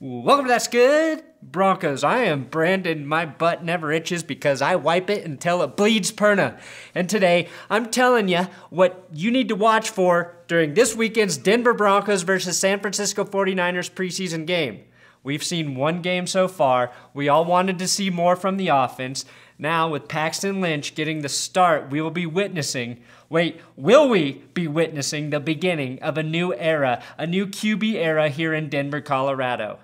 Welcome to That's Good Broncos. I am Brandon. My butt never itches because I wipe it until it bleeds perna. And today, I'm telling you what you need to watch for during this weekend's Denver Broncos versus San Francisco 49ers preseason game. We've seen one game so far. We all wanted to see more from the offense. Now, with Paxton Lynch getting the start, will we be witnessing the beginning of a new era, a new QB era here in Denver, Colorado?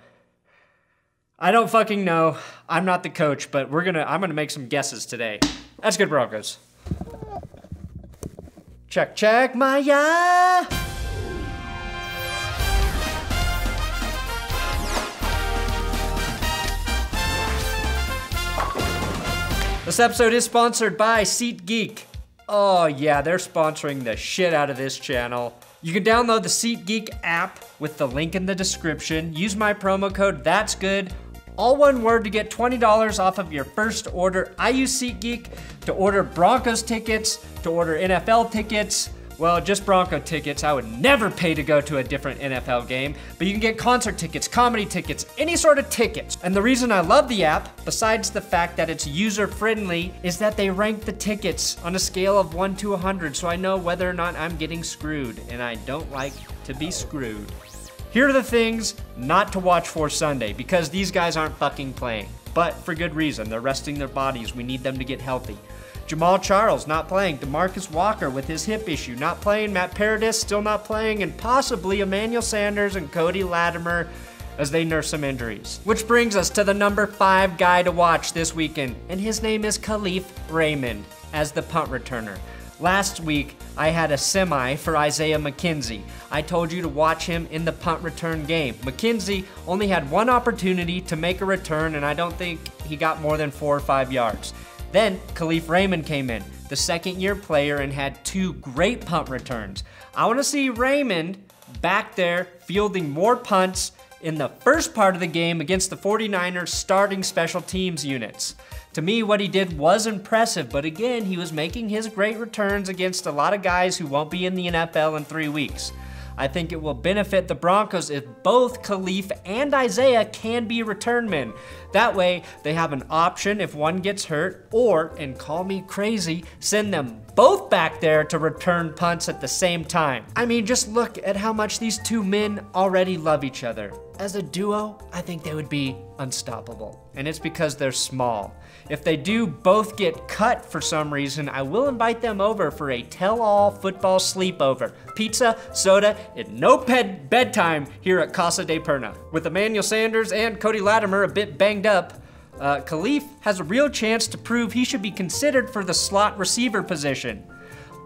I don't fucking know. I'm not the coach, but I'm gonna make some guesses today. That's good, Broncos. Check, Maya. This episode is sponsored by SeatGeek. Oh yeah, they're sponsoring the shit out of this channel. You can download the SeatGeek app with the link in the description. Use my promo code ThatsGood, all one word, to get $20 off of your first order. I use SeatGeek to order Broncos tickets, to order NFL tickets. Well, just Bronco tickets. I would never pay to go to a different NFL game, but you can get concert tickets, comedy tickets, any sort of tickets. And the reason I love the app, besides the fact that it's user-friendly, is that they rank the tickets on a scale of 1 to 100, so I know whether or not I'm getting screwed, and I don't like to be screwed. Here are the things not to watch for Sunday, because these guys aren't fucking playing. But for good reason, they're resting their bodies. We need them to get healthy. Jamal Charles not playing, DeMarcus Walker with his hip issue not playing, Matt Paradis still not playing, and possibly Emmanuel and Cody Latimer as they nurse some injuries. Which brings us to the number 5 guy to watch this weekend, and his name is Kalif Raymond as the punt returner. Last week, I had a semi for Isaiah McKenzie. I told you to watch him in the punt return game. McKenzie only had one opportunity to make a return, and I don't think he got more than 4 or 5 yards. Then Kalif Raymond came in, the second-year player, and had 2 great punt returns. I want to see Raymond back there fielding more punts in the first part of the game against the 49ers starting special teams units. To me, what he did was impressive, but again, he was making his great returns against a lot of guys who won't be in the NFL in 3 weeks. I think it will benefit the Broncos if both Kalif and Isaiah can be return men. That way, they have an option if one gets hurt, or, and call me crazy, send them both back there to return punts at the same time. I mean, just look at how much these 2 men already love each other. As a duo, I think they would be unstoppable. And it's because they're small. If they do both get cut for some reason, I will invite them over for a tell-all football sleepover. Pizza, soda, and no bedtime here at Casa de Perna. With Emmanuel and Cody Latimer a bit banged up, Kalif has a real chance to prove he should be considered for the slot receiver position.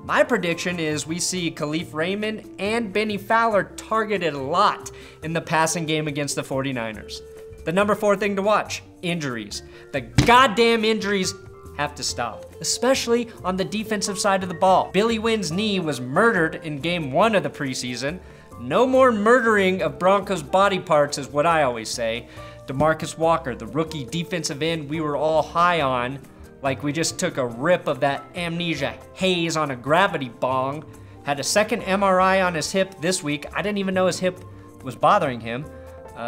My prediction is we see Kalif Raymond and Benny Fowler targeted a lot in the passing game against the 49ers. The number 4 thing to watch, injuries. The goddamn injuries have to stop, especially on the defensive side of the ball. Billy Wynn's knee was murdered in game 1 of the preseason. No more murdering of Broncos body parts is what I always say. DeMarcus Walker, the rookie defensive end we were all high on, like we just took a rip of that amnesia haze on a gravity bong, had a second MRI on his hip this week. I didn't even know his hip was bothering him.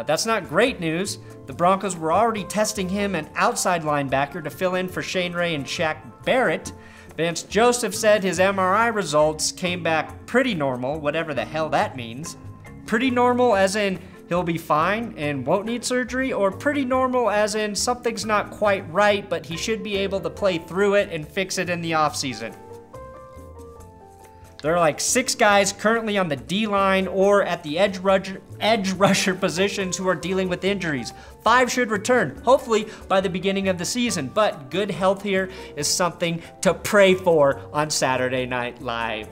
That's not great news. The Broncos were already testing him an outside linebacker to fill in for Shane Ray and Shaq Barrett. Vance Joseph said his MRI results came back pretty normal, whatever the hell that means. Pretty normal as in he'll be fine and won't need surgery, or pretty normal as in something's not quite right, but he should be able to play through it and fix it in the offseason. There are like 6 guys currently on the D-line or at the edge rusher positions who are dealing with injuries. 5 should return, hopefully by the beginning of the season, but good health here is something to pray for on Saturday Night Live.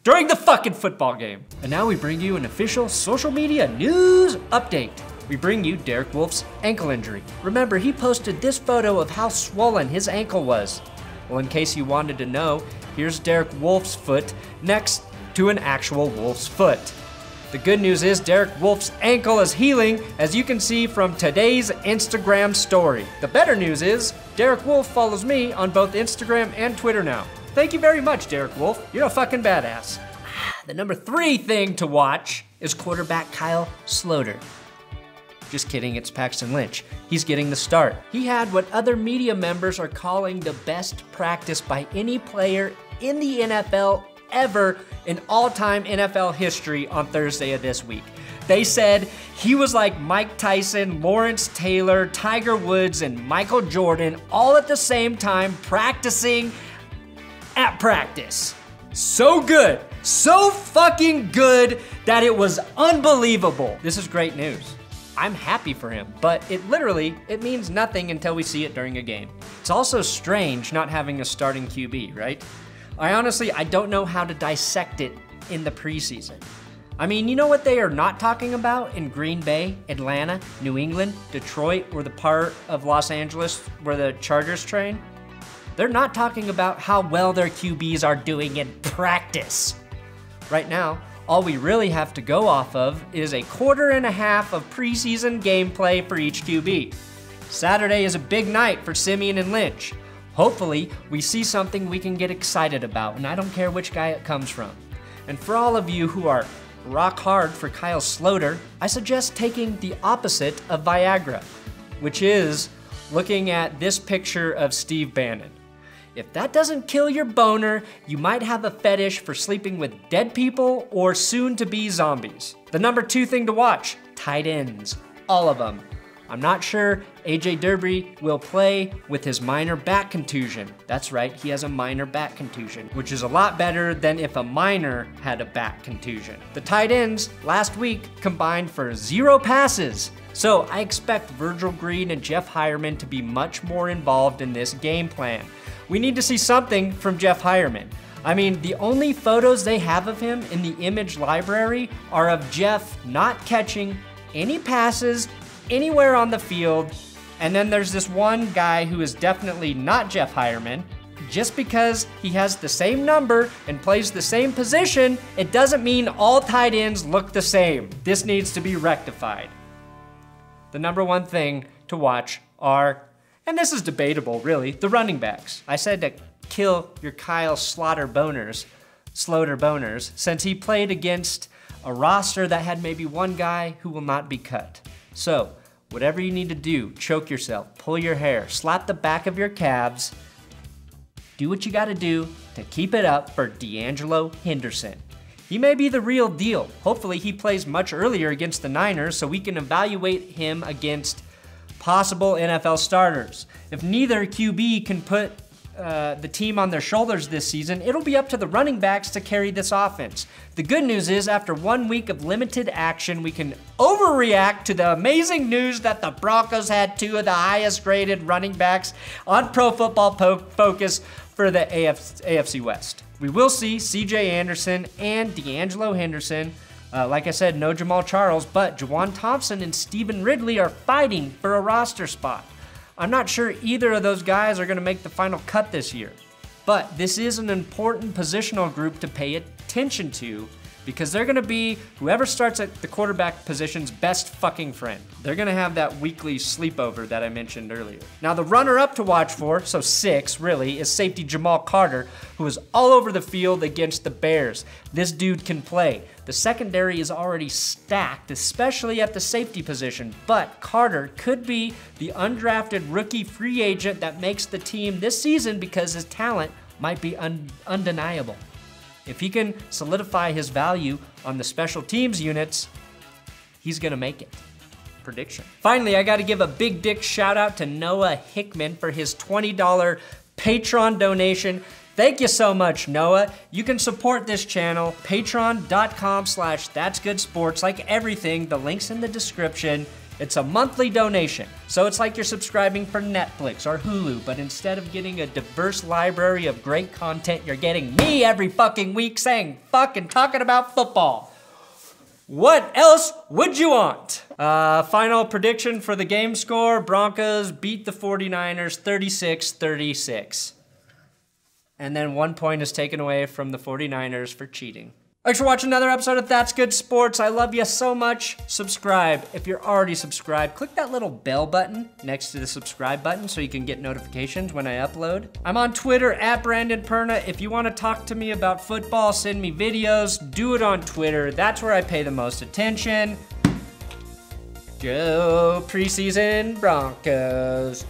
During the fucking football game. And now we bring you an official social media news update. We bring you Derek Wolfe's ankle injury. Remember, he posted this photo of how swollen his ankle was. Well, in case you wanted to know, here's Derek Wolfe's foot next to an actual wolf's foot. The good news is Derek Wolfe's ankle is healing, as you can see from today's Instagram story. The better news is Derek Wolfe follows me on both Instagram and Twitter now. Thank you very much, Derek Wolfe. You're a fucking badass. The number 3 thing to watch is quarterback Kyle Sloter. Just kidding, it's Paxton Lynch. He's getting the start. He had what other media members are calling the best practice by any player in the NFL ever in all-time NFL history on Thursday of this week. They said he was like Mike Tyson, Lawrence Taylor, Tiger Woods, and Michael Jordan all at the same time practicing at practice. So good, so fucking good that it was unbelievable. This is great news. I'm happy for him, but it means nothing until we see it during a game. It's also strange not having a starting QB, right? I don't know how to dissect it in the preseason. I mean, you know what they are not talking about in Green Bay, Atlanta, New England, Detroit, or the part of Los Angeles where the Chargers train? They're not talking about how well their QBs are doing in practice. Right now, all we really have to go off of is a quarter and a half of preseason gameplay for each QB. Saturday is a big night for Siemian and Lynch. Hopefully, we see something we can get excited about, and I don't care which guy it comes from. And for all of you who are rock hard for Kyle Sloter, I suggest taking the opposite of Viagra, which is looking at this picture of Steve Bannon. If that doesn't kill your boner, you might have a fetish for sleeping with dead people or soon-to-be zombies. The number 2 thing to watch, tight ends, all of them. I'm not sure AJ Derby will play with his minor back contusion. That's right, he has a minor back contusion, which is a lot better than if a minor had a back contusion. The tight ends last week combined for 0 passes. So I expect Virgil Green and Jeff Heuerman to be much more involved in this game plan. We need to see something from Jeff Heuerman. I mean, the only photos they have of him in the image library are of Jeff not catching any passes anywhere on the field. And then there's this one guy who is definitely not Jeff Heuerman. Just because he has the same number and plays the same position, it doesn't mean all tight ends look the same. This needs to be rectified. The number 1 thing to watch are, and this is debatable really, the running backs. I said to kill your Kyle Sloter boners, since he played against a roster that had maybe one guy who will not be cut. So, whatever you need to do, choke yourself, pull your hair, slap the back of your calves, do what you gotta do to keep it up for D'Angelo Henderson. He may be the real deal. Hopefully he plays much earlier against the Niners so we can evaluate him against possible NFL starters. If neither QB can put the team on their shoulders this season, it'll be up to the running backs to carry this offense. The good news is after 1 week of limited action, we can overreact to the amazing news that the Broncos had 2 of the highest graded running backs on Pro Football Focus for the AFC West. We will see CJ Anderson and D'Angelo Henderson. Like I said, no Jamal Charles, but Juwan Thompson and Stephen Ridley are fighting for a roster spot. I'm not sure either of those guys are gonna make the final cut this year, but this is an important positional group to pay attention to because they're gonna be whoever starts at the quarterback position's best fucking friend. They're gonna have that weekly sleepover that I mentioned earlier. Now the runner-up to watch for, so 6 really, is safety Jamal Carter, who is all over the field against the Bears. This dude can play. The secondary is already stacked, especially at the safety position, but Carter could be the undrafted rookie free agent that makes the team this season because his talent might be undeniable. If he can solidify his value on the special teams units, he's gonna make it. Prediction. Finally, I gotta give a big dick shout out to Noah Hickman for his $20 Patreon donation. Thank you so much, Noah. You can support this channel, patreon.com/thatsgoodsports. Like everything, the link's in the description. It's a monthly donation. So it's like you're subscribing for Netflix or Hulu, but instead of getting a diverse library of great content, you're getting me every fucking week saying fuck and talking about football. What else would you want? Final prediction for the game score, Broncos beat the 49ers 36-36. And then 1 point is taken away from the 49ers for cheating. Thanks for watching another episode of That's Good Sports. I love you so much. Subscribe. If you're already subscribed, click that little bell button next to the subscribe button so you can get notifications when I upload. I'm on Twitter at Brandon Perna. If you want to talk to me about football, send me videos, do it on Twitter. That's where I pay the most attention. Go Preseason Broncos.